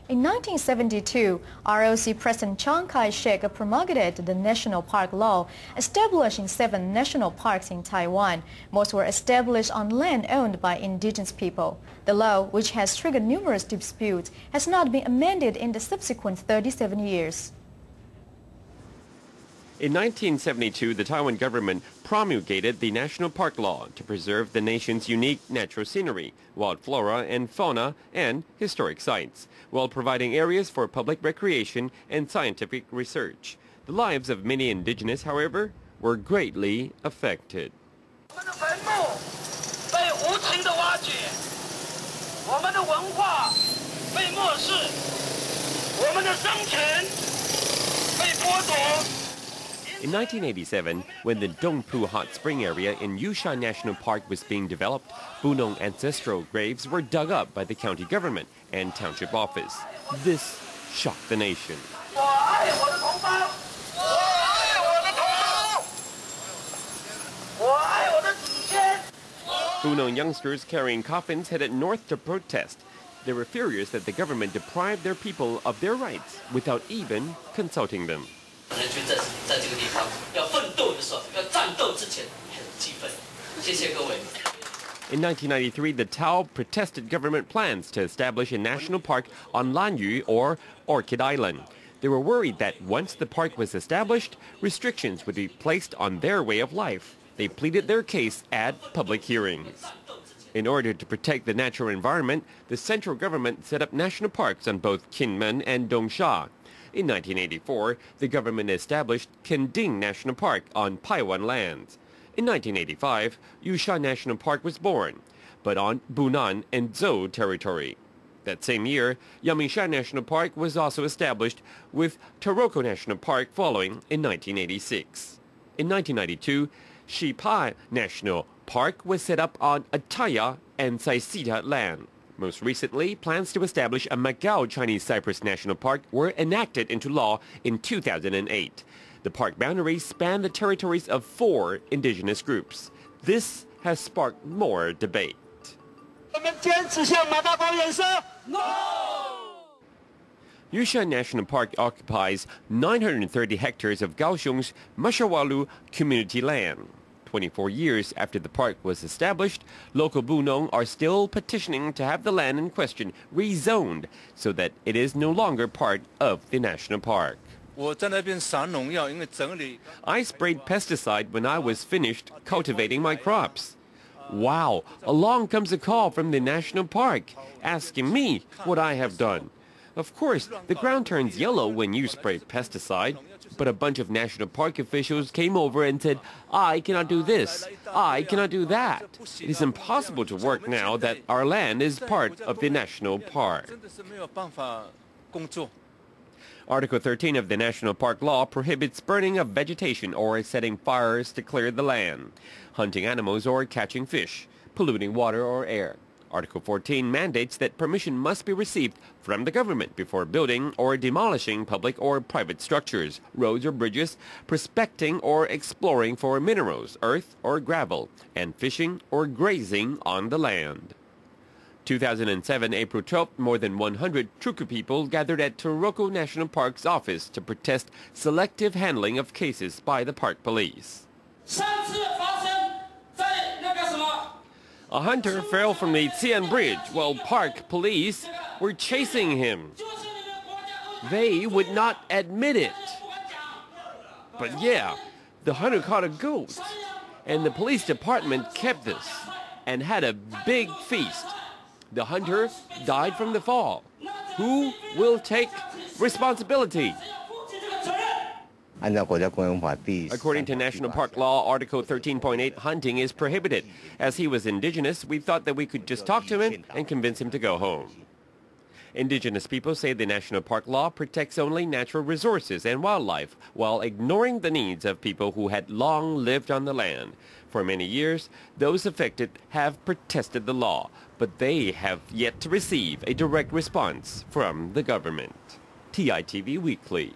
In 1972, ROC President Chiang Kai-shek promulgated the National Park Law, establishing 7 national parks in Taiwan. Most were established on land owned by indigenous people. The law, which has triggered numerous disputes, has not been amended in the subsequent 37 years. In 1972, the Taiwan government promulgated the National Park Law to preserve the nation's unique natural scenery, wild flora and fauna, and historic sites, while providing areas for public recreation and scientific research. The lives of many indigenous, however, were greatly affected. In 1987, when the Dongpu Hot Spring area in Yushan National Park was being developed, Bunong ancestral graves were dug up by the county government and township office. This shocked the nation. Bunong youngsters carrying coffins headed north to protest. They were furious that the government deprived their people of their rights without even consulting them. In 1993, the Tao protested government plans to establish a national park on Lanyu, or Orchid Island. They were worried that once the park was established, restrictions would be placed on their way of life. They pleaded their case at public hearings. In order to protect the natural environment, the central government set up national parks on both Kinmen and Dongsha. In 1984, the government established Kending National Park on Paiwan lands. In 1985, Yushan National Park was born, but on Bunan and Zhou territory. That same year, Yangmingshan National Park was also established, with Taroko National Park following in 1986. In 1992, Shipai National Park was set up on Ataya and Saisita land. Most recently, plans to establish a Macau Chinese Cypress National Park were enacted into law in 2008. The park boundaries span the territories of 4 indigenous groups. This has sparked more debate. Yushan National Park occupies 930 hectares of Kaohsiung's Mashawalu community land. 24 years after the park was established, local Bunong are still petitioning to have the land in question rezoned so that it is no longer part of the national park. I sprayed pesticide when I was finished cultivating my crops. Wow, along comes a call from the national park asking me what I have done. Of course, the ground turns yellow when you spray pesticide, but a bunch of national park officials came over and said, I cannot do this, I cannot do that. It is impossible to work now that our land is part of the national park. Article 13 of the National Park Law prohibits burning of vegetation or setting fires to clear the land, hunting animals or catching fish, polluting water or air. Article 14 mandates that permission must be received from the government before building or demolishing public or private structures, roads or bridges, prospecting or exploring for minerals, earth or gravel, and fishing or grazing on the land. 2007, April 12th, more than 100 Truku people gathered at Taroko National Park's office to protest selective handling of cases by the park police. A hunter fell from the Xian Bridge while park police were chasing him. They would not admit it. But yeah, the hunter caught a ghost, and the police department kept this and had a big feast. The hunter died from the fall. Who will take responsibility? According to National Park Law, Article 13.8, hunting is prohibited. As he was indigenous, we thought that we could just talk to him and convince him to go home. Indigenous people say the National Park Law protects only natural resources and wildlife, while ignoring the needs of people who had long lived on the land. For many years, those affected have protested the law, but they have yet to receive a direct response from the government. TITV Weekly.